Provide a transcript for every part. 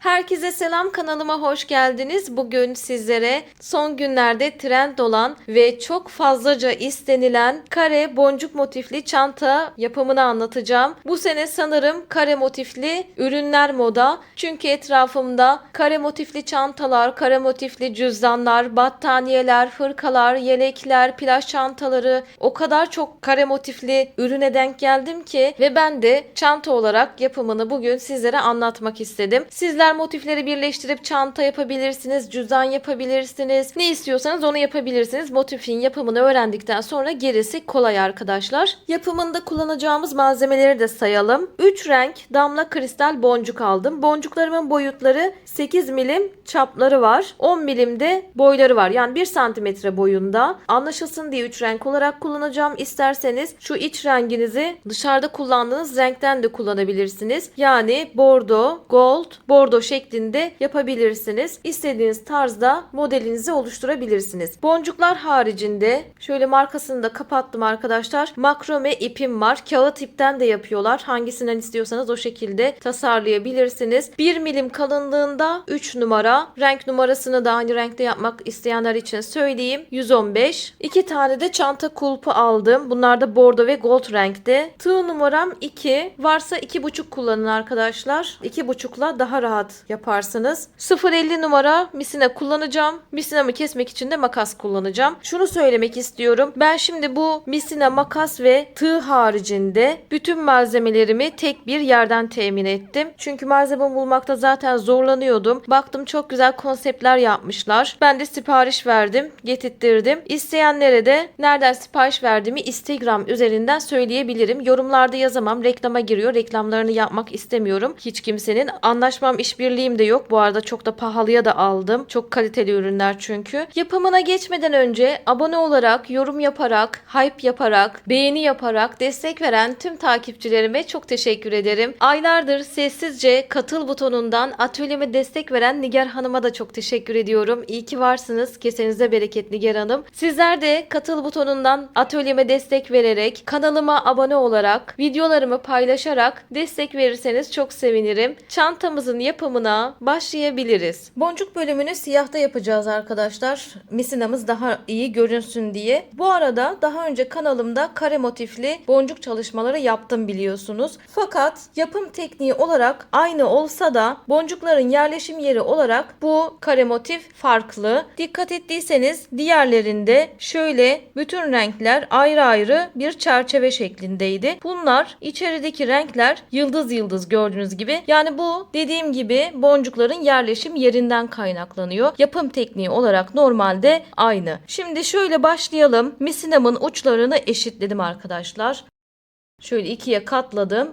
Herkese selam, kanalıma hoş geldiniz. Bugün sizlere son günlerde trend olan ve çok fazlaca istenilen kare boncuk motifli çanta yapımını anlatacağım. Bu sene sanırım kare motifli ürünler moda. Çünkü etrafımda kare motifli çantalar, kare motifli cüzdanlar, battaniyeler, hırkalar, yelekler, plaj çantaları, o kadar çok kare motifli ürüne denk geldim ki ve ben de çanta olarak yapımını bugün sizlere anlatmak istedim. Sizler motifleri birleştirip çanta yapabilirsiniz, cüzdan yapabilirsiniz. Ne istiyorsanız onu yapabilirsiniz. Motifin yapımını öğrendikten sonra gerisi kolay arkadaşlar. Yapımında kullanacağımız malzemeleri de sayalım. 3 renk damla kristal boncuk aldım. Boncuklarımın boyutları 8 milim çapları var. 10 milim de boyları var. Yani 1 santimetre boyunda. Anlaşılsın diye 3 renk olarak kullanacağım. İsterseniz şu iç renginizi dışarıda kullandığınız renkten de kullanabilirsiniz. Yani bordo, gold, bordo şeklinde yapabilirsiniz. İstediğiniz tarzda modelinizi oluşturabilirsiniz. Boncuklar haricinde şöyle markasını da kapattım arkadaşlar. Makrome ipim var. Kağıt ipten de yapıyorlar. Hangisinden istiyorsanız o şekilde tasarlayabilirsiniz. 1 milim kalınlığında 3 numara. Renk numarasını da aynı renkte yapmak isteyenler için söyleyeyim. 115. 2 tane de çanta kulpu aldım. Bunlar da bordo ve gold renkte. Tığ numaram 2. Varsa 2,5 kullanın arkadaşlar. 2,5'la daha rahat yaparsınız. 0,50 numara misina kullanacağım. Misinamı kesmek için de makas kullanacağım. Şunu söylemek istiyorum. Ben şimdi bu misina, makas ve tığ haricinde bütün malzemelerimi tek bir yerden temin ettim. Çünkü malzeme bulmakta zaten zorlanıyordum. Baktım çok güzel konseptler yapmışlar. Ben de sipariş verdim, getirttirdim. İsteyenlere de nereden sipariş verdiğimi Instagram üzerinden söyleyebilirim. Yorumlarda yazamam. Reklama giriyor. Reklamlarını yapmak istemiyorum. Hiç kimsenin. Anlaşmam, işbirliğim de yok. Bu arada çok da pahalıya da aldım. Çok kaliteli ürünler çünkü. Yapımına geçmeden önce abone olarak, yorum yaparak, hype yaparak, beğeni yaparak destek veren tüm takipçilerime çok teşekkür ederim. Aylardır sessizce katıl butonundan atölyeme destek veren Nigar Hanım'a da çok teşekkür ediyorum. İyi ki varsınız. Kesenize bereket Nigar Hanım. Sizler de katıl butonundan atölyeme destek vererek, kanalıma abone olarak, videolarımı paylaşarak destek verirseniz çok sevinirim. Çantamızın yapımına başlayabiliriz. Boncuk bölümünü siyahta yapacağız arkadaşlar. Misinamız daha iyi görünsün diye. Bu arada daha önce kanalımda kare motifli boncuk çalışmaları yaptım biliyorsunuz. Fakat yapım tekniği olarak aynı olsa da boncukların yerleşim yeri olarak bu kare motif farklı. Dikkat ettiyseniz diğerlerinde şöyle bütün renkler ayrı ayrı bir çerçeve şeklindeydi. Bunlar içerideki renkler yıldız yıldız gördüğünüz gibi. Yani bu dediğim gibi boncukların yerleşim yerinden kaynaklanıyor. Yapım tekniği olarak normalde aynı. Şimdi şöyle başlayalım. Misinamın uçlarını eşitledim arkadaşlar. Şöyle ikiye katladım.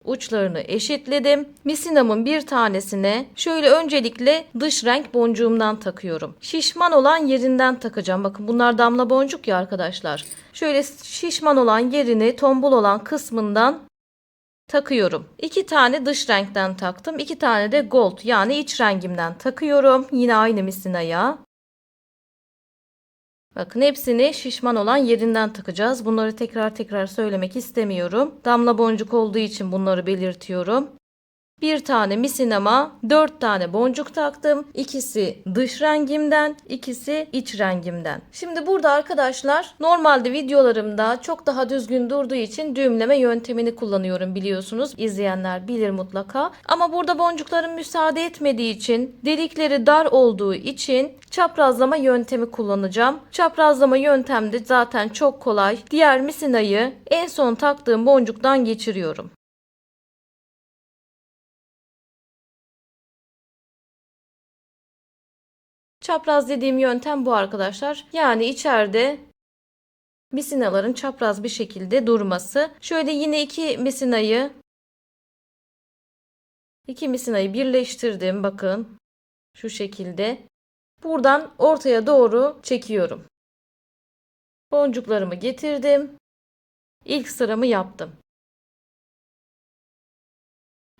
Uçlarını eşitledim. Misinamın bir tanesine şöyle öncelikle dış renk boncuğumdan takıyorum. Şişman olan yerinden takacağım. Bakın bunlar damla boncuk ya arkadaşlar. Şöyle şişman olan yerini, tombul olan kısmından takıyorum. 2 tane dış renkten taktım. 2 tane de gold yani iç rengimden takıyorum. Yine aynı misinaya. Bakın hepsini şişman olan yerinden takacağız. Bunları tekrar tekrar söylemek istemiyorum. Damla boncuk olduğu için bunları belirtiyorum. Bir tane misinama 4 tane boncuk taktım. İkisi dış rengimden, ikisi iç rengimden. Şimdi burada arkadaşlar normalde videolarımda çok daha düzgün durduğu için düğümleme yöntemini kullanıyorum biliyorsunuz. İzleyenler bilir mutlaka. Ama burada boncuklarım müsaade etmediği için, delikleri dar olduğu için çaprazlama yöntemi kullanacağım. Çaprazlama yöntem de zaten çok kolay. Diğer misinayı en son taktığım boncuktan geçiriyorum. Çapraz dediğim yöntem bu arkadaşlar. Yani içeride misinaların çapraz bir şekilde durması. Şöyle yine iki misinayı birleştirdim. Bakın şu şekilde. Buradan ortaya doğru çekiyorum. Boncuklarımı getirdim. İlk sıramı yaptım.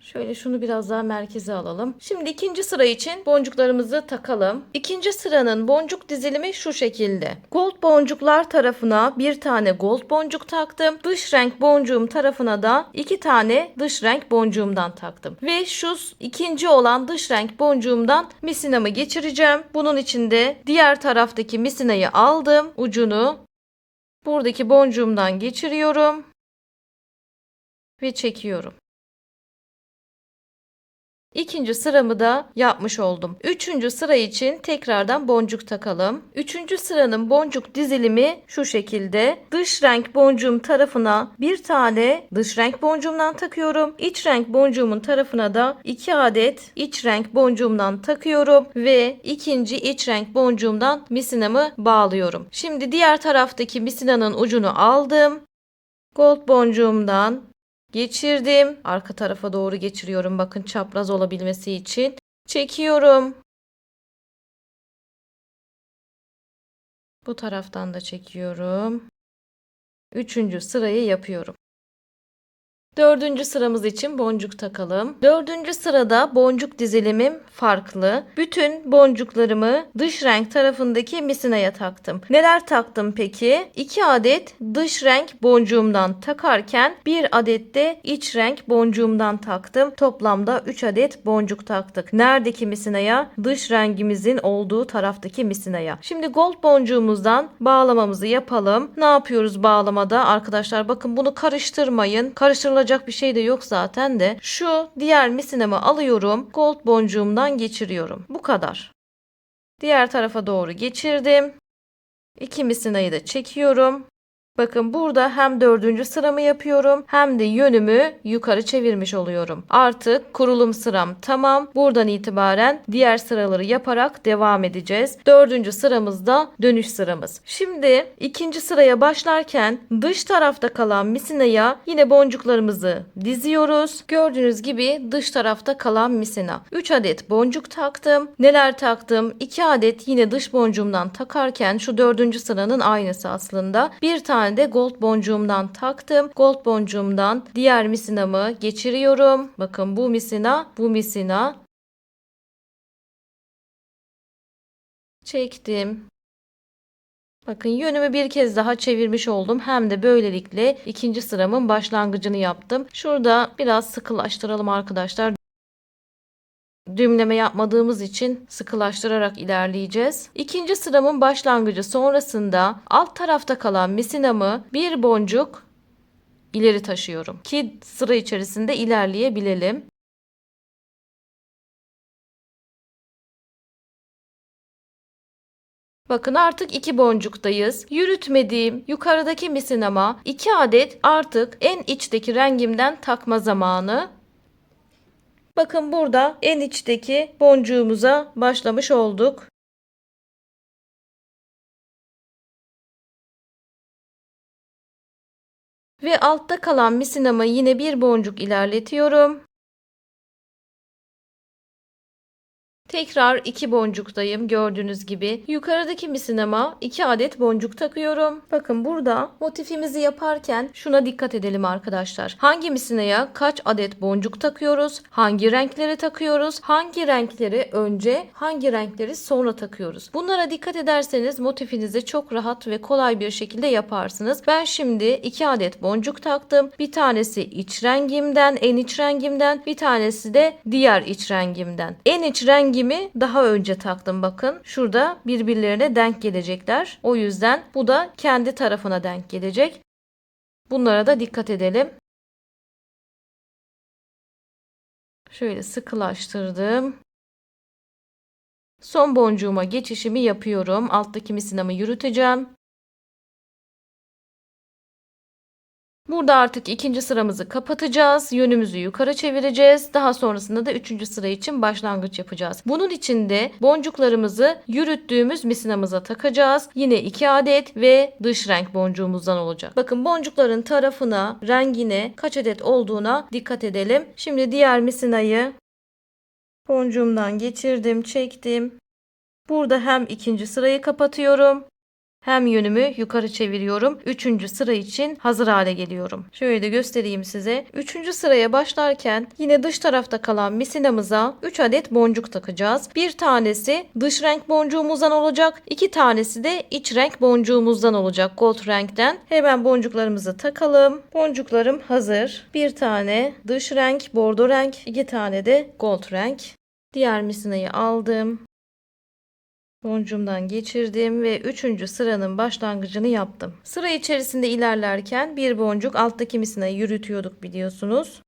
Şöyle şunu biraz daha merkeze alalım. Şimdi ikinci sıra için boncuklarımızı takalım. İkinci sıranın boncuk dizilimi şu şekilde. Gold boncuklar tarafına bir tane gold boncuk taktım. Dış renk boncuğum tarafına da iki tane dış renk boncuğumdan taktım. Ve şu ikinci olan dış renk boncuğumdan misinamı geçireceğim. Bunun için de diğer taraftaki misinayı aldım. Ucunu buradaki boncuğumdan geçiriyorum ve çekiyorum. İkinci sıramı da yapmış oldum. Üçüncü sıra için tekrardan boncuk takalım. Üçüncü sıranın boncuk dizilimi şu şekilde. Dış renk boncuğum tarafına bir tane dış renk boncuğumdan takıyorum. İç renk boncuğumun tarafına da 2 adet iç renk boncuğumdan takıyorum ve ikinci iç renk boncuğumdan misinamı bağlıyorum. Şimdi diğer taraftaki misinanın ucunu aldım. Gold boncuğumdan geçirdim. Arka tarafa doğru geçiriyorum. Bakın çapraz olabilmesi için. Çekiyorum. Bu taraftan da çekiyorum. Üçüncü sırayı yapıyorum. Dördüncü sıramız için boncuk takalım. Dördüncü sırada boncuk dizilimim farklı. Bütün boncuklarımı dış renk tarafındaki misinaya taktım. Neler taktım peki? 2 adet dış renk boncuğumdan takarken 1 adet de iç renk boncuğumdan taktım. Toplamda 3 adet boncuk taktık. Neredeki misinaya? Dış rengimizin olduğu taraftaki misinaya. Şimdi gold boncuğumuzdan bağlamamızı yapalım. Ne yapıyoruz bağlamada? Arkadaşlar bakın bunu karıştırmayın. Karıştırılacak bir şey de yok zaten de. Şu diğer misinamı alıyorum. Gold boncuğumdan geçiriyorum. Bu kadar. Diğer tarafa doğru geçirdim. 2 misinayı da çekiyorum. Bakın burada hem dördüncü sıramı yapıyorum hem de yönümü yukarı çevirmiş oluyorum. Artık kurulum sıram tamam. Buradan itibaren diğer sıraları yaparak devam edeceğiz. Dördüncü sıramızda dönüş sıramız. Şimdi ikinci sıraya başlarken dış tarafta kalan misinaya yine boncuklarımızı diziyoruz. Gördüğünüz gibi dış tarafta kalan misina. 3 adet boncuk taktım. Neler taktım? 2 adet yine dış boncuğumdan takarken şu dördüncü sıranın aynısı aslında. Bir tane de gold boncuğumdan taktım. Gold boncuğumdan diğer misinamı geçiriyorum. Bakın bu misina, bu misina. Çektim. Bakın yönümü bir kez daha çevirmiş oldum. Hem de böylelikle ikinci sıramın başlangıcını yaptım. Şurada biraz sıkılaştıralım arkadaşlar. Düğümleme yapmadığımız için sıkılaştırarak ilerleyeceğiz. İkinci sıramın başlangıcı sonrasında alt tarafta kalan misinamı bir boncuk ileri taşıyorum ki sıra içerisinde ilerleyebilelim. Bakın artık 2 boncuktayız. Yürütmediğim yukarıdaki misinama 2 adet artık en içteki rengimden takma zamanı. Bakın burada en içteki boncuğumuza başlamış olduk. Ve altta kalan misinama yine bir boncuk ilerletiyorum. Tekrar 2 boncuktayım gördüğünüz gibi. Yukarıdaki misinama 2 adet boncuk takıyorum. Bakın burada motifimizi yaparken şuna dikkat edelim arkadaşlar. Hangi misinaya kaç adet boncuk takıyoruz? Hangi renkleri takıyoruz? Hangi renkleri önce, hangi renkleri sonra takıyoruz? Bunlara dikkat ederseniz motifinizi çok rahat ve kolay bir şekilde yaparsınız. Ben şimdi 2 adet boncuk taktım. Bir tanesi iç rengimden, en iç rengimden, bir tanesi de diğer iç rengimden. En iç rengimi daha önce taktım bakın. Şurada birbirlerine denk gelecekler. O yüzden bu da kendi tarafına denk gelecek. Bunlara da dikkat edelim. Şöyle sıkılaştırdım. Son boncuğuma geçişimi yapıyorum. Alttaki misinamı yürüteceğim. Burada artık ikinci sıramızı kapatacağız. Yönümüzü yukarı çevireceğiz. Daha sonrasında da üçüncü sıra için başlangıç yapacağız. Bunun için de boncuklarımızı yürüttüğümüz misinamıza takacağız. Yine 2 adet ve dış renk boncuğumuzdan olacak. Bakın boncukların tarafına, rengine kaç adet olduğuna dikkat edelim. Şimdi diğer misinayı boncuğumdan geçirdim, çektim. Burada hem ikinci sırayı kapatıyorum hem yönümü yukarı çeviriyorum. 3. sıra için hazır hale geliyorum. Şöyle de göstereyim size. 3. sıraya başlarken yine dış tarafta kalan misinamıza 3 adet boncuk takacağız. Bir tanesi dış renk boncuğumuzdan olacak. 2 tanesi de iç renk boncuğumuzdan olacak. Gold renkten. Hemen boncuklarımızı takalım. Boncuklarım hazır. Bir tane dış renk, bordo renk, 2 tane de gold renk. Diğer misinayı aldım. Boncuğumdan geçirdim ve 3. sıranın başlangıcını yaptım. Sıra içerisinde ilerlerken bir boncuk alttaki misinayı yürütüyorduk biliyorsunuz.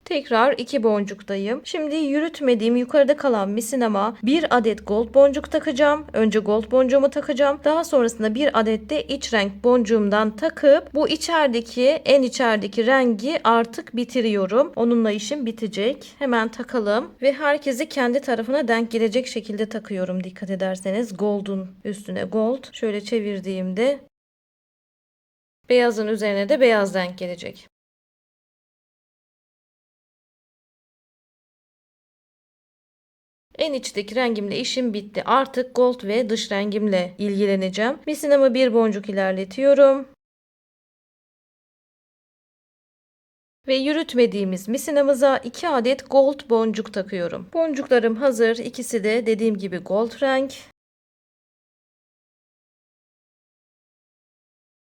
Tekrar 2 boncuktayım. Şimdi yürütmediğim yukarıda kalan misinama bir adet gold boncuk takacağım. Önce gold boncuğumu takacağım. Daha sonrasında bir adet de iç renk boncuğumdan takıp bu en içerideki rengi artık bitiriyorum. Onunla işim bitecek. Hemen takalım ve herkesi kendi tarafına denk gelecek şekilde takıyorum. Dikkat ederseniz gold'un üstüne gold. Şöyle çevirdiğimde beyazın üzerine de beyaz denk gelecek. En içteki rengimle işim bitti. Artık gold ve dış rengimle ilgileneceğim. Misinamı bir boncuk ilerletiyorum. Ve yürütmediğimiz misinamıza 2 adet gold boncuk takıyorum. Boncuklarım hazır. İkisi de dediğim gibi gold renk.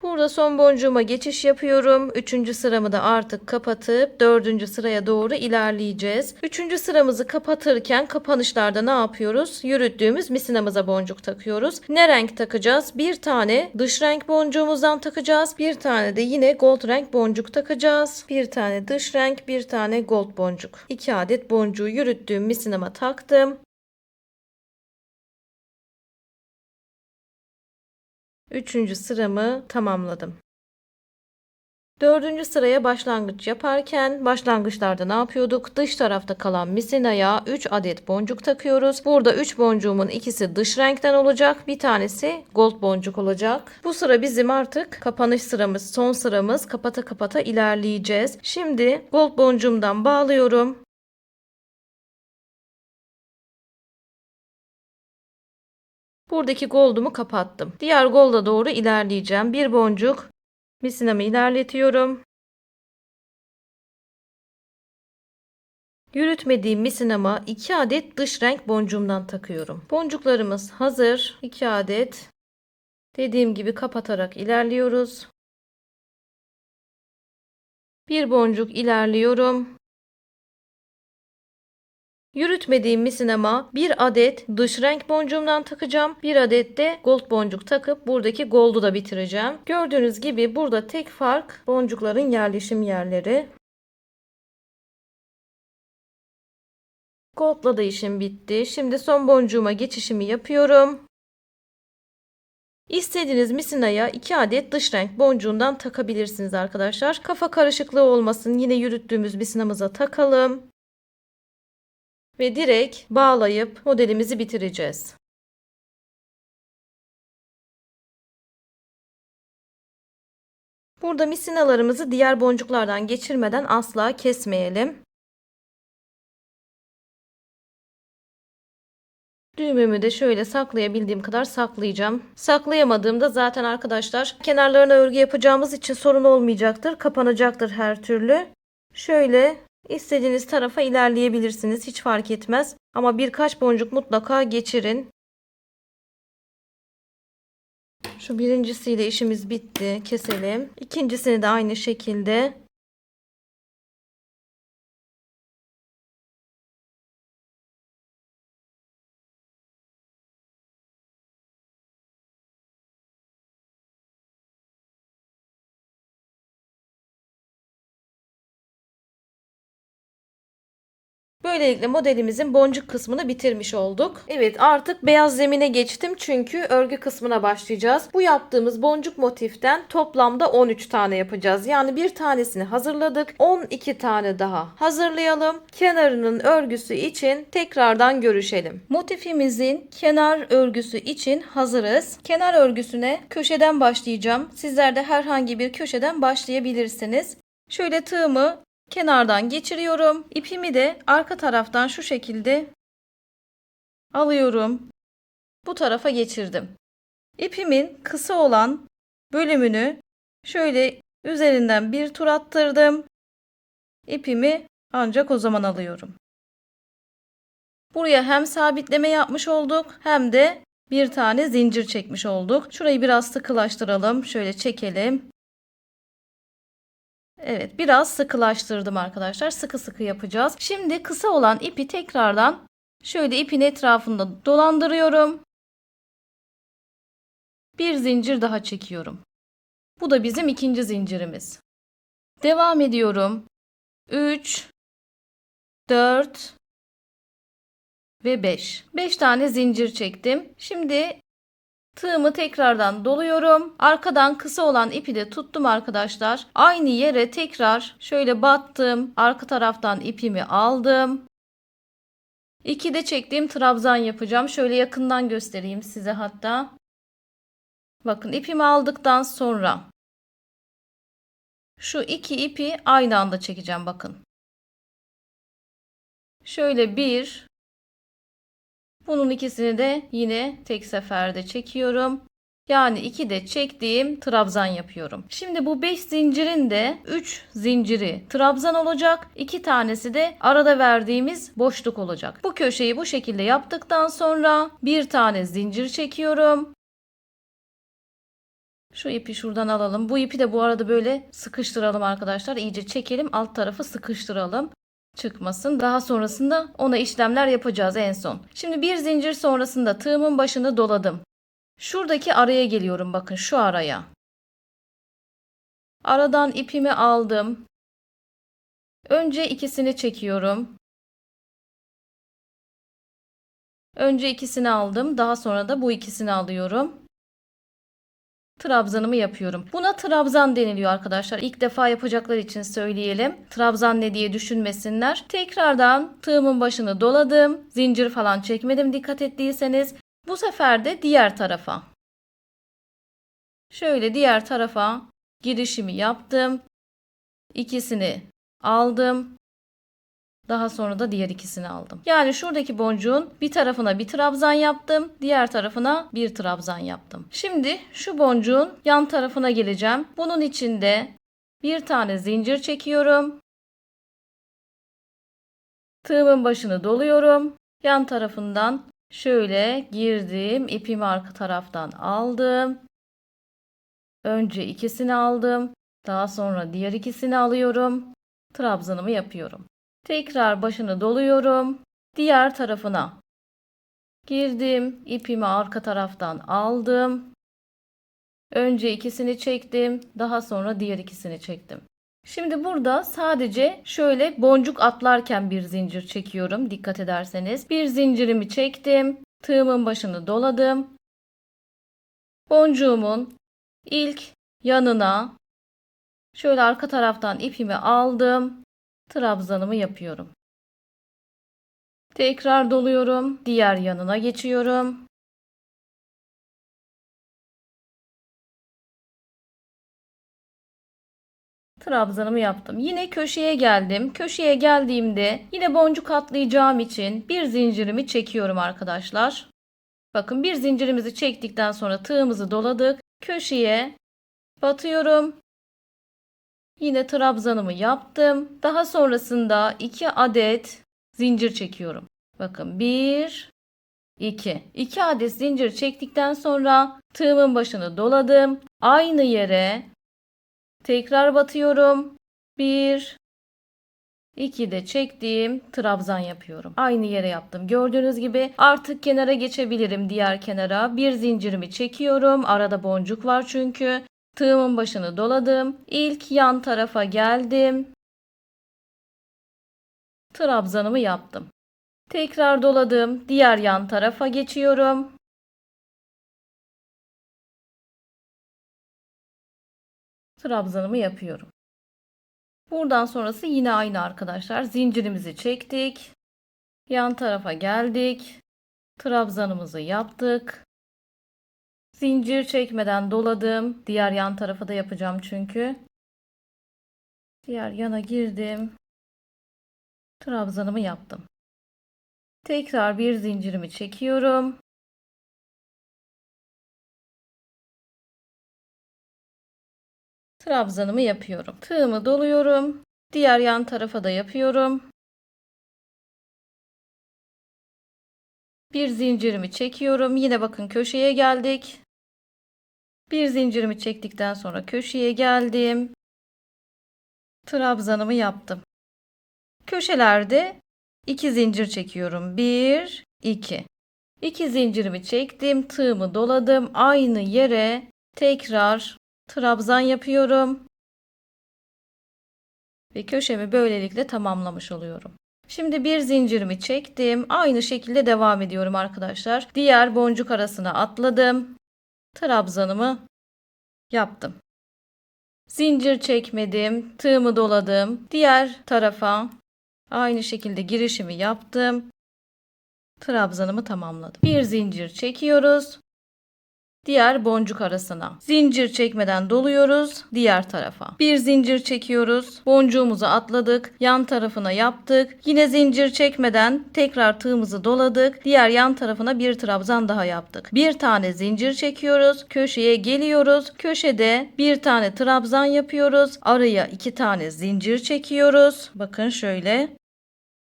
Burada son boncuğuma geçiş yapıyorum. 3. sıramı da artık kapatıp 4. sıraya doğru ilerleyeceğiz. 3. sıramızı kapatırken kapanışlarda ne yapıyoruz? Yürüttüğümüz misinamıza boncuk takıyoruz. Ne renk takacağız? Bir tane dış renk boncuğumuzdan takacağız. Bir tane de yine gold renk boncuk takacağız. Bir tane dış renk, bir tane gold boncuk. 2 adet boncuğu yürüttüğüm misinama taktım. 3. sıramı tamamladım. 4. sıraya başlangıç yaparken başlangıçlarda ne yapıyorduk? Dış tarafta kalan misinaya 3 adet boncuk takıyoruz. Burada 3 boncuğumun ikisi dış renkten olacak. Bir tanesi gold boncuk olacak. Bu sıra bizim artık kapanış sıramız, son sıramız. Kapata kapata ilerleyeceğiz. Şimdi gold boncuğumdan bağlıyorum. Buradaki gold'umu kapattım. Diğer gold'a doğru ilerleyeceğim. Bir boncuk misinamı ilerletiyorum. Yürütmediğim misinama 2 adet dış renk boncuğumdan takıyorum. Boncuklarımız hazır. 2 adet. Dediğim gibi kapatarak ilerliyoruz. Bir boncuk ilerliyorum. Yürütmediğim misinama bir adet dış renk boncuğumdan takacağım. Bir adet de gold boncuk takıp buradaki gold'u da bitireceğim. Gördüğünüz gibi burada tek fark boncukların yerleşim yerleri. Gold'la da işim bitti. Şimdi son boncuğuma geçişimi yapıyorum. İstediğiniz misinaya 2 adet dış renk boncuğundan takabilirsiniz arkadaşlar. Kafa karışıklığı olmasın. Yine yürüttüğümüz misinamıza takalım. Ve direkt bağlayıp modelimizi bitireceğiz. Burada misinalarımızı diğer boncuklardan geçirmeden asla kesmeyelim. Düğümümü de şöyle saklayabildiğim kadar saklayacağım. Saklayamadığımda zaten arkadaşlar kenarlarına örgü yapacağımız için sorun olmayacaktır. Kapanacaktır her türlü. Şöyle istediğiniz tarafa ilerleyebilirsiniz. Hiç fark etmez. Ama birkaç boncuk mutlaka geçirin. Şu birincisiyle işimiz bitti. Keselim. İkincisini de aynı şekilde. Böylelikle modelimizin boncuk kısmını bitirmiş olduk. Evet, artık beyaz zemine geçtim çünkü örgü kısmına başlayacağız. Bu yaptığımız boncuk motiften toplamda 13 tane yapacağız. Yani bir tanesini hazırladık. 12 tane daha hazırlayalım. Kenarının örgüsü için tekrardan görüşelim. Motifimizin kenar örgüsü için hazırız. Kenar örgüsüne köşeden başlayacağım. Sizler de herhangi bir köşeden başlayabilirsiniz. Şöyle tığımı kenardan geçiriyorum. İpimi de arka taraftan şu şekilde alıyorum. Bu tarafa geçirdim. İpimin kısa olan bölümünü şöyle üzerinden bir tur attırdım. İpimi ancak o zaman alıyorum. Buraya hem sabitleme yapmış olduk hem de bir tane zincir çekmiş olduk. Şurayı biraz sıkılaştıralım. Şöyle çekelim. Evet, biraz sıkılaştırdım arkadaşlar. Sıkı sıkı yapacağız. Şimdi kısa olan ipi tekrardan şöyle ipin etrafında dolandırıyorum. Bir zincir daha çekiyorum. Bu da bizim ikinci zincirimiz. Devam ediyorum. 3, 4 ve 5. 5 tane zincir çektim. Şimdi tığımı tekrardan doluyorum. Arkadan kısa olan ipi de tuttum arkadaşlar. Aynı yere tekrar şöyle battım. Arka taraftan ipimi aldım. 2 de çektiğim trabzan yapacağım. Şöyle yakından göstereyim size hatta. Bakın ipimi aldıktan sonra şu iki ipi aynı anda çekeceğim bakın. Şöyle bir, bunun ikisini de yine tek seferde çekiyorum. Yani 2 de çektiğim trabzan yapıyorum. Şimdi bu 5 zincirin de 3 zinciri trabzan olacak. 2 tanesi de arada verdiğimiz boşluk olacak. Bu köşeyi bu şekilde yaptıktan sonra bir tane zincir çekiyorum. Şu ipi şuradan alalım. Bu ipi de bu arada böyle sıkıştıralım arkadaşlar. İyice çekelim. Alt tarafı sıkıştıralım. Çıkmasın. Daha sonrasında ona işlemler yapacağız en son. Şimdi bir zincir sonrasında tığımın başını doladım. Şuradaki araya geliyorum. Bakın şu araya. Aradan ipimi aldım. Önce ikisini çekiyorum. Önce ikisini aldım. Daha sonra da bu ikisini alıyorum. Trabzanımı yapıyorum. Buna trabzan deniliyor arkadaşlar. İlk defa yapacaklar için söyleyelim. Trabzan ne diye düşünmesinler. Tekrardan tığımın başını doladım. Zincir falan çekmedim dikkat ettiyseniz. Bu sefer de diğer tarafa. Şöyle diğer tarafa girişimi yaptım. İkisini aldım. Daha sonra da diğer ikisini aldım. Yani şuradaki boncuğun bir tarafına bir trabzan yaptım. Diğer tarafına bir trabzan yaptım. Şimdi şu boncuğun yan tarafına geleceğim. Bunun içinde bir tane zincir çekiyorum. Tığımın başını doluyorum. Yan tarafından şöyle girdim. İpimi arka taraftan aldım. Önce ikisini aldım. Daha sonra diğer ikisini alıyorum. Trabzanımı yapıyorum. Tekrar başını doluyorum. Diğer tarafına girdim. İpimi arka taraftan aldım. Önce ikisini çektim. Daha sonra diğer ikisini çektim. Şimdi burada sadece şöyle boncuk atlarken bir zincir çekiyorum. Dikkat ederseniz. Bir zincirimi çektim. Tığımın başını doladım. Boncuğumun ilk yanına şöyle arka taraftan ipimi aldım. Trabzanımı yapıyorum. Tekrar doluyorum. Diğer yanına geçiyorum. Trabzanımı yaptım. Yine köşeye geldim. Köşeye geldiğimde yine boncuk atlayacağım için bir zincirimi çekiyorum arkadaşlar. Bakın bir zincirimizi çektikten sonra tığımızı doladık. Köşeye batıyorum. Yine trabzanımı yaptım. Daha sonrasında 2 adet zincir çekiyorum. Bakın 1, 2. 2 adet zincir çektikten sonra tığımın başını doladım. Aynı yere tekrar batıyorum. 1, 2 de çektiğim trabzan yapıyorum. Aynı yere yaptım. Gördüğünüz gibi artık kenara geçebilirim diğer kenara. Bir zincirimi çekiyorum. Arada boncuk var çünkü. Tığımın başını doladım. İlk yan tarafa geldim. Trabzanımı yaptım. Tekrar doladım. Diğer yan tarafa geçiyorum. Trabzanımı yapıyorum. Buradan sonrası yine aynı arkadaşlar. Zincirimizi çektik. Yan tarafa geldik. Trabzanımızı yaptık. Zincir çekmeden doladım. Diğer yan tarafa da yapacağım çünkü. Diğer yana girdim. Trabzanımı yaptım. Tekrar bir zincirimi çekiyorum. Trabzanımı yapıyorum. Tığımı doluyorum. Diğer yan tarafa da yapıyorum. Bir zincirimi çekiyorum. Yine bakın köşeye geldik. Bir zincirimi çektikten sonra köşeye geldim. Trabzanımı yaptım. Köşelerde 2 zincir çekiyorum. 1, 2. 2 zincirimi çektim. Tığımı doladım. Aynı yere tekrar trabzan yapıyorum. Ve köşemi böylelikle tamamlamış oluyorum. Şimdi bir zincirimi çektim. Aynı şekilde devam ediyorum arkadaşlar. Diğer boncuk arasına atladım. Trabzanımı yaptım. Zincir çekmedim. Tığımı doladım. Diğer tarafa aynı şekilde girişimi yaptım. Trabzanımı tamamladım. Bir zincir çekiyoruz. Diğer boncuk arasına. Zincir çekmeden doluyoruz diğer tarafa. Bir zincir çekiyoruz. Boncuğumuzu atladık. Yan tarafına yaptık. Yine zincir çekmeden tekrar tığımızı doladık. Diğer yan tarafına bir trabzan daha yaptık. Bir tane zincir çekiyoruz. Köşeye geliyoruz. Köşede bir tane trabzan yapıyoruz. Araya 2 tane zincir çekiyoruz. Bakın şöyle.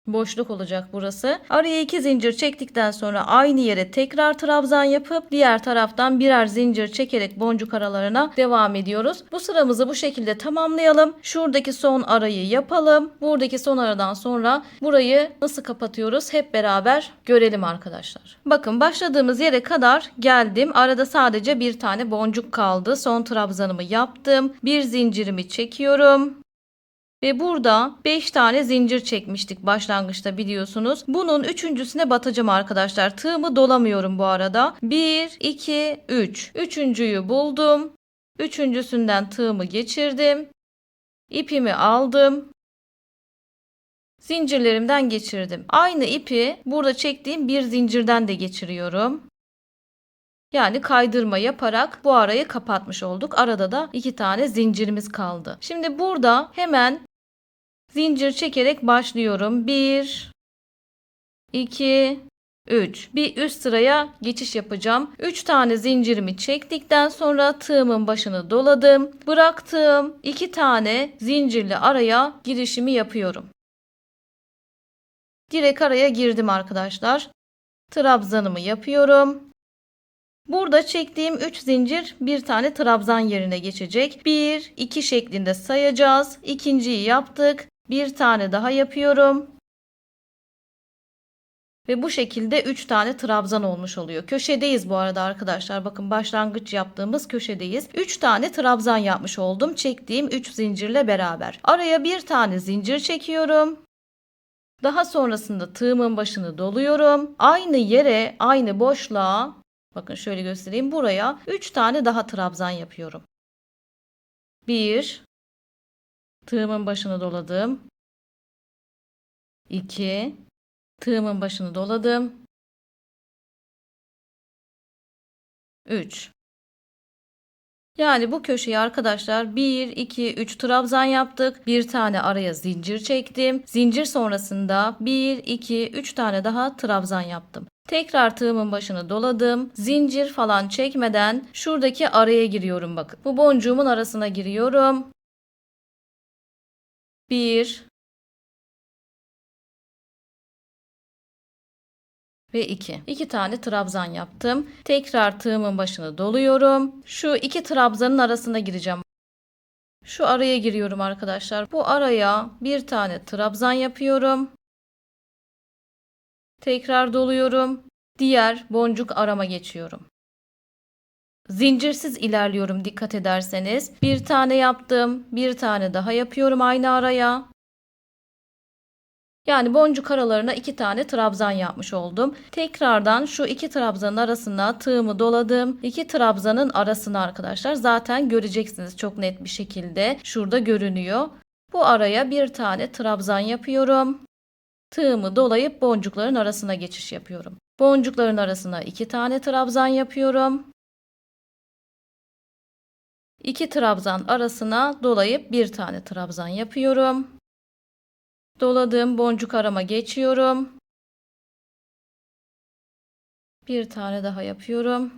Boşluk olacak burası. Araya 2 zincir çektikten sonra aynı yere tekrar trabzan yapıp diğer taraftan birer zincir çekerek boncuk aralarına devam ediyoruz. Bu sıramızı bu şekilde tamamlayalım. Şuradaki son arayı yapalım. Buradaki son aradan sonra burayı nasıl kapatıyoruz hep beraber görelim arkadaşlar. Bakın başladığımız yere kadar geldim. Arada sadece bir tane boncuk kaldı. Son trabzanımı yaptım. Bir zincirimi çekiyorum. Ve burada 5 tane zincir çekmiştik başlangıçta biliyorsunuz. Bunun üçüncüsüne batacağım arkadaşlar. Tığımı dolamıyorum bu arada. 1, 2, 3. Üçüncüyü buldum. Üçüncüsünden tığımı geçirdim. İpimi aldım. Zincirlerimden geçirdim. Aynı ipi burada çektiğim bir zincirden de geçiriyorum. Yani kaydırma yaparak bu arayı kapatmış olduk. Arada da 2 tane zincirimiz kaldı. Şimdi burada hemen zincir çekerek başlıyorum. 1, 2, 3. Bir üst sıraya geçiş yapacağım. 3 tane zincirimi çektikten sonra tığımın başını doladım. Bıraktığım 2 tane zincirli araya girişimi yapıyorum. Direkt araya girdim arkadaşlar. Trabzanımı yapıyorum. Burada çektiğim 3 zincir bir tane trabzan yerine geçecek. 1, 2 şeklinde sayacağız. İkinciyi yaptık. Bir tane daha yapıyorum. Ve bu şekilde 3 tane trabzan olmuş oluyor. Köşedeyiz bu arada arkadaşlar. Bakın başlangıç yaptığımız köşedeyiz. 3 tane trabzan yapmış oldum. Çektiğim 3 zincirle beraber. Araya bir tane zincir çekiyorum. Daha sonrasında tığımın başını doluyorum. Aynı yere, aynı boşluğa, bakın şöyle göstereyim. Buraya 3 tane daha trabzan yapıyorum. 1, tığımın başını doladım. 2, tığımın başını doladım. 3. Yani bu köşeyi arkadaşlar 1, 2, 3 trabzan yaptık. Bir tane araya zincir çektim. Zincir sonrasında 1, 2, 3 tane daha trabzan yaptım. Tekrar tığımın başını doladım. Zincir falan çekmeden şuradaki araya giriyorum bakın. Bu boncuğumun arasına giriyorum. 1 ve 2. 2 tane trabzan yaptım. Tekrar tığımın başını doluyorum. Şu 2 trabzanın arasına gireceğim. Şu araya giriyorum arkadaşlar. Bu araya bir tane trabzan yapıyorum. Tekrar doluyorum. Diğer boncuk arama geçiyorum. Zincirsiz ilerliyorum dikkat ederseniz. Bir tane yaptım. Bir tane daha yapıyorum aynı araya. Yani boncuk aralarına 2 tane trabzan yapmış oldum. Tekrardan şu 2 trabzanın arasına tığımı doladım. 2 trabzanın arasına arkadaşlar zaten göreceksiniz çok net bir şekilde. Şurada görünüyor. Bu araya bir tane trabzan yapıyorum. Tığımı dolayıp boncukların arasına geçiş yapıyorum. Boncukların arasına 2 tane trabzan yapıyorum. 2 trabzan arasına dolayıp bir tane trabzan yapıyorum. Doladığım boncuk arama geçiyorum. Bir tane daha yapıyorum.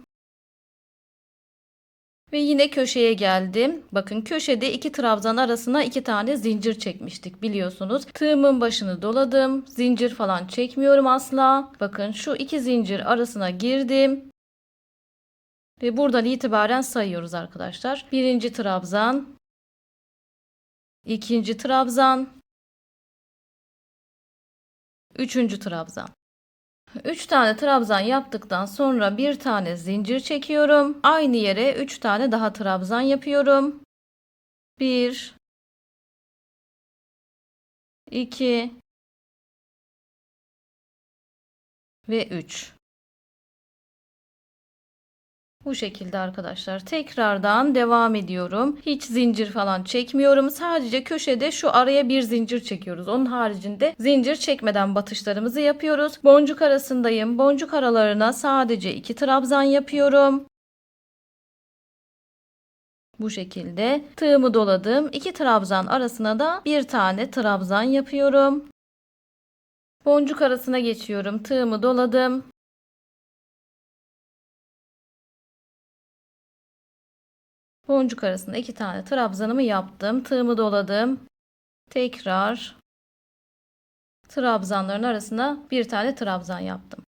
Ve yine köşeye geldim. Bakın köşede iki trabzan arasına iki tane zincir çekmiştik biliyorsunuz. Tığımın başını doladım. Zincir falan çekmiyorum asla. Bakın şu iki zincir arasına girdim. Ve buradan itibaren sayıyoruz arkadaşlar. Birinci trabzan, ikinci trabzan, üçüncü trabzan. 3 tane trabzan yaptıktan sonra bir tane zincir çekiyorum. Aynı yere 3 tane daha trabzan yapıyorum. 1 2 ve 3. Bu şekilde arkadaşlar tekrardan devam ediyorum. Hiç zincir falan çekmiyorum. Sadece köşede şu araya bir zincir çekiyoruz. Onun haricinde zincir çekmeden batışlarımızı yapıyoruz. Boncuk arasındayım. Boncuk aralarına sadece 2 trabzan yapıyorum. Bu şekilde tığımı doladım. 2 trabzan arasına da bir tane trabzan yapıyorum. Boncuk arasına geçiyorum. Tığımı doladım. Boncuk arasında 2 tane trabzanımı yaptım. Tığımı doladım. Tekrar trabzanların arasına bir tane trabzan yaptım.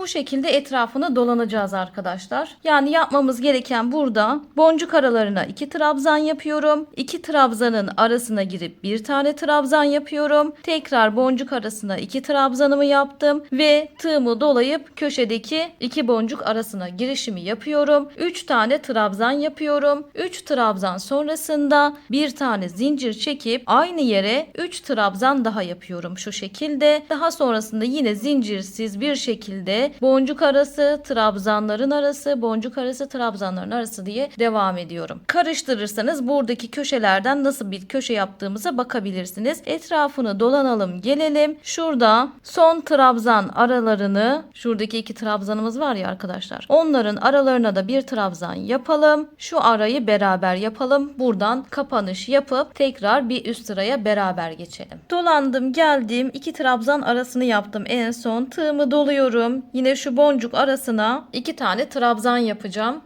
Bu şekilde etrafını dolanacağız arkadaşlar. Yani yapmamız gereken burada boncuk aralarına 2 trabzan yapıyorum. 2 trabzanın arasına girip bir tane trabzan yapıyorum. Tekrar boncuk arasına 2 trabzanımı yaptım ve tığımı dolayıp köşedeki 2 boncuk arasına girişimi yapıyorum. 3 tane trabzan yapıyorum. 3 trabzan sonrasında bir tane zincir çekip aynı yere 3 trabzan daha yapıyorum şu şekilde. Daha sonrasında yine zincirsiz bir şekilde boncuk arası, trabzanların arası, boncuk arası, trabzanların arası diye devam ediyorum. Karıştırırsanız buradaki köşelerden nasıl bir köşe yaptığımıza bakabilirsiniz. Etrafını dolanalım, gelelim. Şurada son trabzan aralarını, şuradaki 2 trabzanımız var ya arkadaşlar. Onların aralarına da bir trabzan yapalım. Şu arayı beraber yapalım. Buradan kapanış yapıp tekrar bir üst sıraya beraber geçelim. Dolandım, geldim. 2 trabzan arasını yaptım en son. Tığımı doluyorum. Yine şu boncuk arasına 2 tane trabzan yapacağım.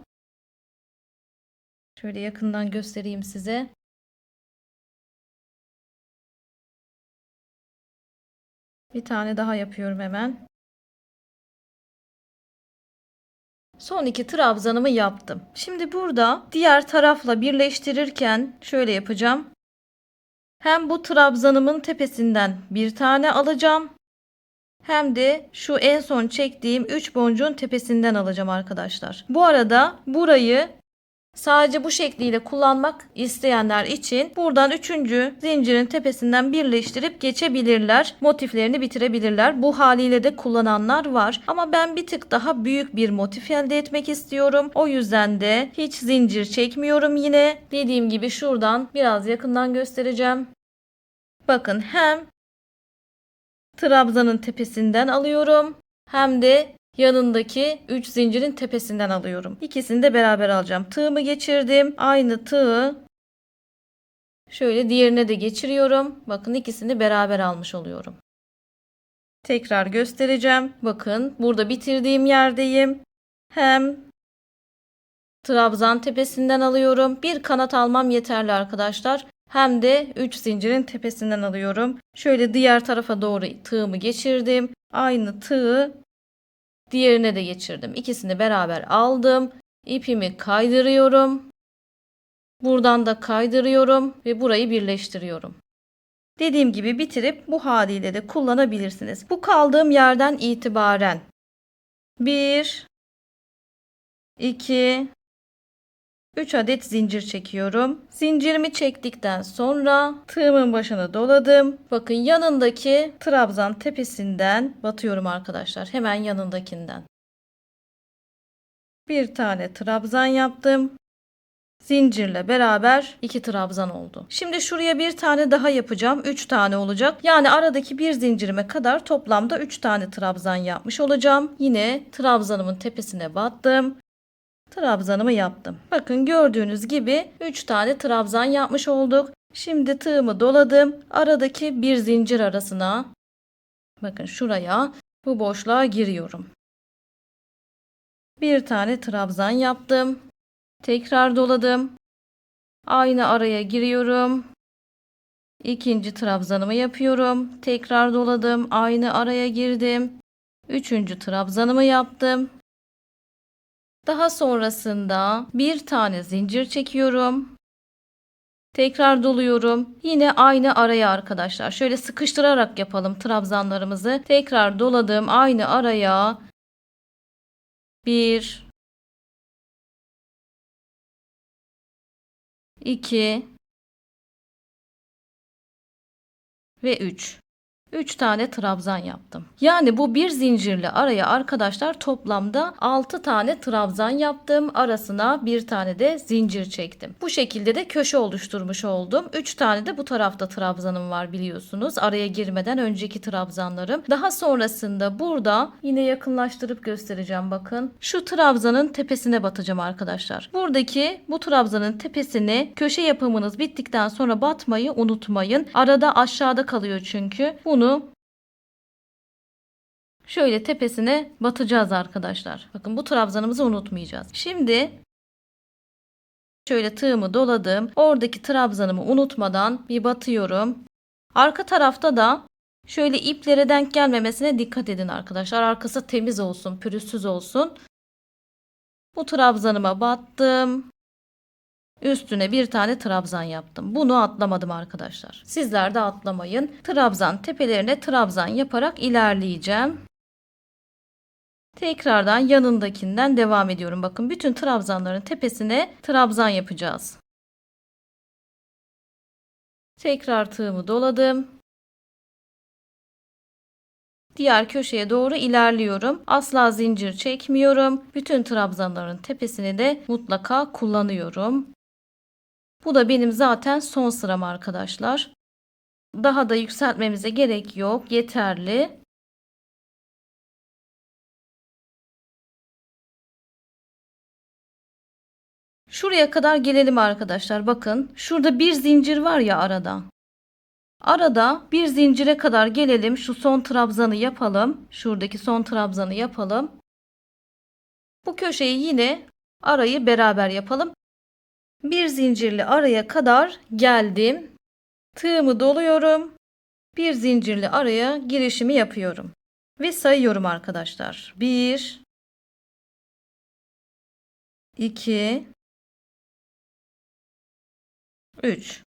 Şöyle yakından göstereyim size. Bir tane daha yapıyorum hemen. Son 2 trabzanımı yaptım. Şimdi burada diğer tarafla birleştirirken şöyle yapacağım. Hem bu trabzanımın tepesinden bir tane alacağım. Hem de şu en son çektiğim 3 boncuğun tepesinden alacağım arkadaşlar. Bu arada burayı sadece bu şekliyle kullanmak isteyenler için buradan 3. zincirin tepesinden birleştirip geçebilirler. Motiflerini bitirebilirler. Bu haliyle de kullananlar var. Ama ben bir tık daha büyük bir motif elde etmek istiyorum. O yüzden de hiç zincir çekmiyorum yine. Dediğim gibi şuradan biraz yakından göstereceğim. Bakın hem trabzanın tepesinden alıyorum hem de yanındaki 3 zincirin tepesinden alıyorum. İkisini de beraber alacağım. Tığımı geçirdim. Aynı tığı şöyle diğerine de geçiriyorum. Bakın ikisini beraber almış oluyorum. Tekrar göstereceğim. Bakın burada bitirdiğim yerdeyim. Hem trabzan tepesinden alıyorum. Bir kanat almam yeterli arkadaşlar. Hem de 3 zincirin tepesinden alıyorum. Şöyle diğer tarafa doğru tığımı geçirdim. Aynı tığı diğerine de geçirdim. İkisini beraber aldım. İpimi kaydırıyorum. Buradan da kaydırıyorum ve burayı birleştiriyorum. Dediğim gibi bitirip bu haliyle de kullanabilirsiniz. Bu kaldığım yerden itibaren 1 2 3 adet zincir çekiyorum. Zincirimi çektikten sonra tığımın başını doladım. Bakın yanındaki trabzan tepesinden batıyorum arkadaşlar. Hemen yanındakinden. Bir tane trabzan yaptım. Zincirle beraber 2 trabzan oldu. Şimdi şuraya bir tane daha yapacağım. 3 tane olacak. Yani aradaki bir zincirime kadar toplamda 3 tane trabzan yapmış olacağım. Yine trabzanımın tepesine battım. Trabzanımı yaptım. Bakın gördüğünüz gibi 3 tane trabzan yapmış olduk. Şimdi tığımı doladım. Aradaki bir zincir arasına bakın şuraya bu boşluğa giriyorum. Bir tane trabzan yaptım. Tekrar doladım. Aynı araya giriyorum. İkinci trabzanımı yapıyorum. Tekrar doladım. Aynı araya girdim. Üçüncü trabzanımı yaptım. Daha sonrasında bir tane zincir çekiyorum. Tekrar doluyorum. Yine aynı araya arkadaşlar. Şöyle sıkıştırarak yapalım trabzanlarımızı. Tekrar doladım. Aynı araya 1, 2 ve 3. 3 tane trabzan yaptım. Yani bu bir zincirli araya arkadaşlar toplamda 6 tane trabzan yaptım. Arasına bir tane de zincir çektim. Bu şekilde de köşe oluşturmuş oldum. 3 tane de bu tarafta trabzanım var biliyorsunuz. Araya girmeden önceki trabzanlarım. Daha sonrasında burada yine yakınlaştırıp göstereceğim bakın. Şu trabzanın tepesine batacağım arkadaşlar. Buradaki bu trabzanın tepesine köşe yapımınız bittikten sonra batmayı unutmayın. Arada aşağıda kalıyor çünkü. Bunu şöyle tepesine batacağız arkadaşlar. Bakın bu trabzanımızı unutmayacağız. Şimdi şöyle tığımı doladım. Oradaki trabzanımı unutmadan bir batıyorum. Arka tarafta da şöyle iplere denk gelmemesine dikkat edin arkadaşlar. Arkası temiz olsun, pürüzsüz olsun. Bu trabzanıma battım. Üstüne bir tane trabzan yaptım. Bunu atlamadım arkadaşlar. Sizler de atlamayın. Trabzan tepelerine trabzan yaparak ilerleyeceğim. Tekrardan yanındakinden devam ediyorum. Bakın bütün trabzanların tepesine trabzan yapacağız. Tekrar tığımı doladım. Diğer köşeye doğru ilerliyorum. Asla zincir çekmiyorum. Bütün trabzanların tepesini de mutlaka kullanıyorum. Bu da benim zaten son sıram arkadaşlar. Daha da yükseltmemize gerek yok. Yeterli. Şuraya kadar gelelim arkadaşlar. Bakın şurada bir zincir var ya arada. Arada bir zincire kadar gelelim. Şu son trabzanı yapalım. Şuradaki son trabzanı yapalım. Bu köşeyi yine arayı beraber yapalım. Bir zincirli araya kadar geldim. Tığımı doluyorum. Bir zincirli araya girişimi yapıyorum. Ve sayıyorum arkadaşlar. 1, 2, 3.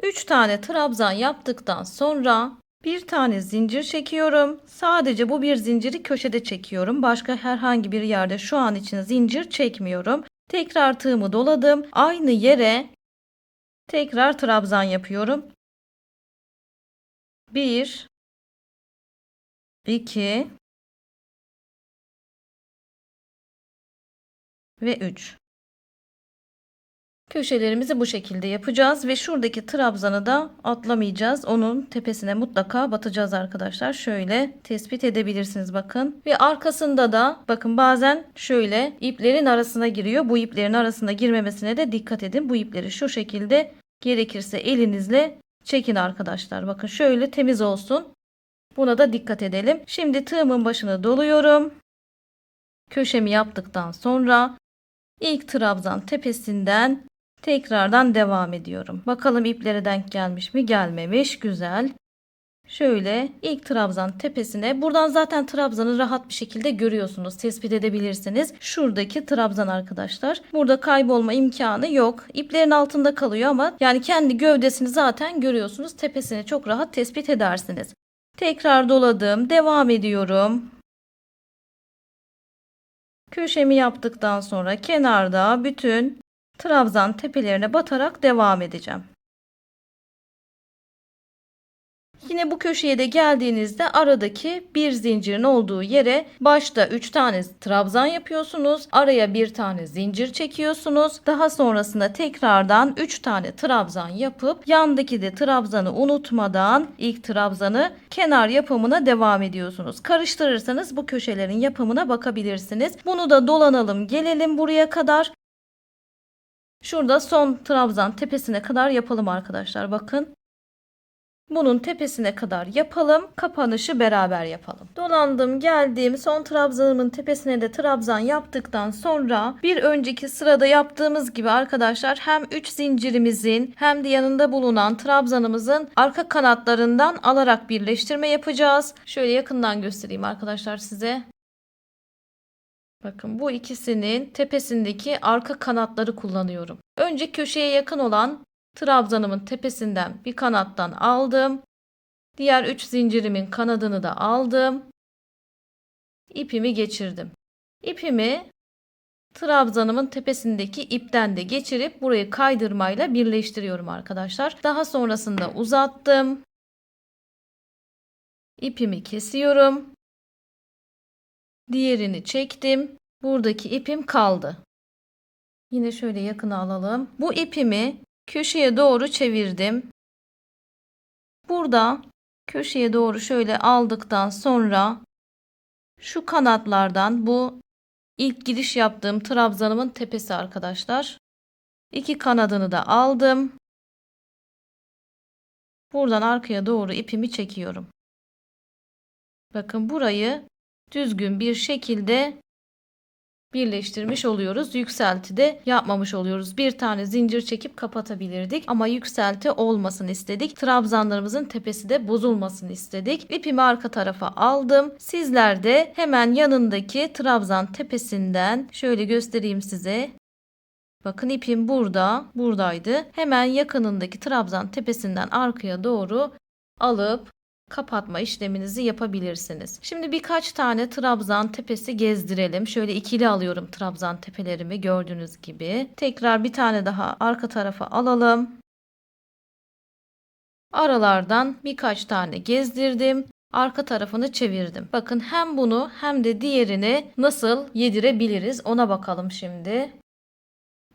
3 tane trabzan yaptıktan sonra bir tane zincir çekiyorum. Sadece bu bir zinciri köşede çekiyorum. Başka herhangi bir yerde şu an için zincir çekmiyorum. Tekrar tığımı doladım. Aynı yere tekrar trabzan yapıyorum. 1, 2 ve 3. Köşelerimizi bu şekilde yapacağız ve şuradaki trabzanı da atlamayacağız. Onun tepesine mutlaka batacağız arkadaşlar. Şöyle tespit edebilirsiniz bakın. Ve arkasında da bakın bazen şöyle iplerin arasına giriyor. Bu iplerin arasına girmemesine de dikkat edin. Bu ipleri şu şekilde gerekirse elinizle çekin arkadaşlar. Bakın şöyle temiz olsun. Buna da dikkat edelim. Şimdi tığımın başını doluyorum. Köşemi yaptıktan sonra ilk trabzan tepesinden tekrardan devam ediyorum. Bakalım iplere denk gelmiş mi? Gelmemiş. Güzel. Şöyle ilk trabzan tepesine, buradan zaten trabzanı rahat bir şekilde görüyorsunuz. Tespit edebilirsiniz. Şuradaki trabzan arkadaşlar. Burada kaybolma imkanı yok. İplerin altında kalıyor ama yani kendi gövdesini zaten görüyorsunuz. Tepesini çok rahat tespit edersiniz. Tekrar doladım. Devam ediyorum. Köşemi yaptıktan sonra kenarda bütün trabzan tepelerine batarak devam edeceğim. Yine bu köşeye de geldiğinizde aradaki bir zincirin olduğu yere başta 3 tane trabzan yapıyorsunuz. Araya bir tane zincir çekiyorsunuz. Daha sonrasında tekrardan 3 tane trabzan yapıp yandaki de trabzanı unutmadan ilk trabzanı kenar yapımına devam ediyorsunuz. Karıştırırsanız bu köşelerin yapımına bakabilirsiniz. Bunu da dolanalım, gelelim buraya kadar. Şurada son trabzan tepesine kadar yapalım arkadaşlar. Bakın. Bunun tepesine kadar yapalım. Kapanışı beraber yapalım. Dolandım, geldim. Son trabzanımın tepesine de trabzan yaptıktan sonra bir önceki sırada yaptığımız gibi arkadaşlar hem 3 zincirimizin hem de yanında bulunan trabzanımızın arka kanatlarından alarak birleştirme yapacağız. Şöyle yakından göstereyim arkadaşlar size. Bakın bu ikisinin tepesindeki arka kanatları kullanıyorum. Önce köşeye yakın olan trabzanımın tepesinden bir kanattan aldım. Diğer 3 zincirimin kanadını da aldım. İpimi geçirdim. İpimi trabzanımın tepesindeki ipten de geçirip burayı kaydırmayla birleştiriyorum arkadaşlar. Daha sonrasında uzattım. İpimi kesiyorum. Diğerini çektim. Buradaki ipim kaldı. Yine şöyle yakına alalım. Bu ipimi köşeye doğru çevirdim. Burada köşeye doğru şöyle aldıktan sonra şu kanatlardan bu ilk giriş yaptığım trabzanımın tepesi arkadaşlar. İki kanadını da aldım. Buradan arkaya doğru ipimi çekiyorum. Bakın burayı düzgün bir şekilde birleştirmiş oluyoruz. Yükselti de yapmamış oluyoruz. Bir tane zincir çekip kapatabilirdik ama yükselti olmasın istedik. Trabzanlarımızın tepesi de bozulmasın istedik. İpimi arka tarafa aldım. Sizler de hemen yanındaki trabzan tepesinden şöyle göstereyim size. Bakın ipim buradaydı. Hemen yakınındaki trabzan tepesinden arkaya doğru alıp kapatma işleminizi yapabilirsiniz. Şimdi birkaç tane trabzan tepesi gezdirelim. Şöyle ikili alıyorum trabzan tepelerimi gördüğünüz gibi. Tekrar bir tane daha arka tarafa alalım. Aralardan birkaç tane gezdirdim. Arka tarafını çevirdim. Bakın hem bunu hem de diğerini nasıl yedirebiliriz ona bakalım şimdi.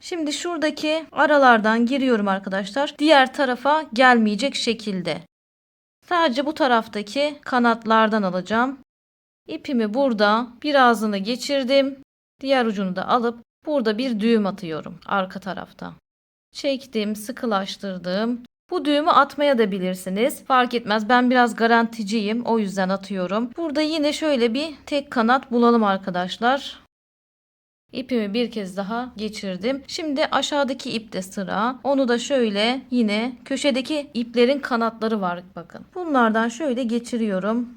Şimdi şuradaki aralardan giriyorum arkadaşlar. Diğer tarafa gelmeyecek şekilde. Sadece bu taraftaki kanatlardan alacağım. İpimi burada birazını geçirdim. Diğer ucunu da alıp burada bir düğüm atıyorum arka tarafta. Çektim, sıkılaştırdım. Bu düğümü atmaya da bilirsiniz. Fark etmez. Ben biraz garanticiyim. O yüzden atıyorum. Burada yine şöyle bir tek kanat bulalım arkadaşlar. İpimi bir kez daha geçirdim. Şimdi aşağıdaki ipte sıra. Onu da şöyle yine köşedeki iplerin kanatları var bakın. Bunlardan şöyle geçiriyorum.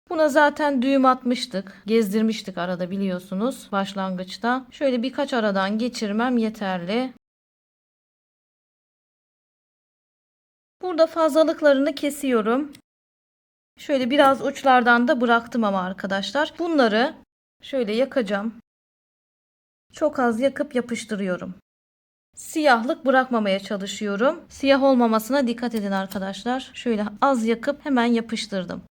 Buna zaten düğüm atmıştık. Gezdirmiştik arada biliyorsunuz başlangıçta. Şöyle birkaç aradan geçirmem yeterli. Burada fazlalıklarını kesiyorum. Şöyle biraz uçlardan da bıraktım ama arkadaşlar. Bunları şöyle yakacağım. Çok az yakıp yapıştırıyorum. Siyahlık bırakmamaya çalışıyorum. Siyah olmamasına dikkat edin arkadaşlar. Şöyle az yakıp hemen yapıştırdım.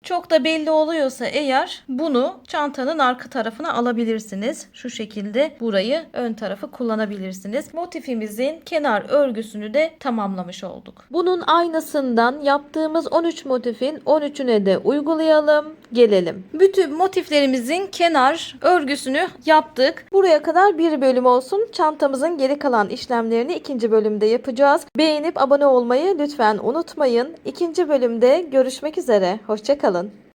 Çok da belli oluyorsa eğer bunu çantanın arka tarafına alabilirsiniz. Şu şekilde burayı ön tarafı kullanabilirsiniz. Motifimizin kenar örgüsünü de tamamlamış olduk. Bunun aynısından yaptığımız 13 motifin 13'üne de uygulayalım. Gelelim. Bütün motiflerimizin kenar örgüsünü yaptık. Buraya kadar bir bölüm olsun. Çantamızın geri kalan işlemlerini ikinci bölümde yapacağız. Beğenip abone olmayı lütfen unutmayın. İkinci bölümde görüşmek üzere. Hoşça kalın.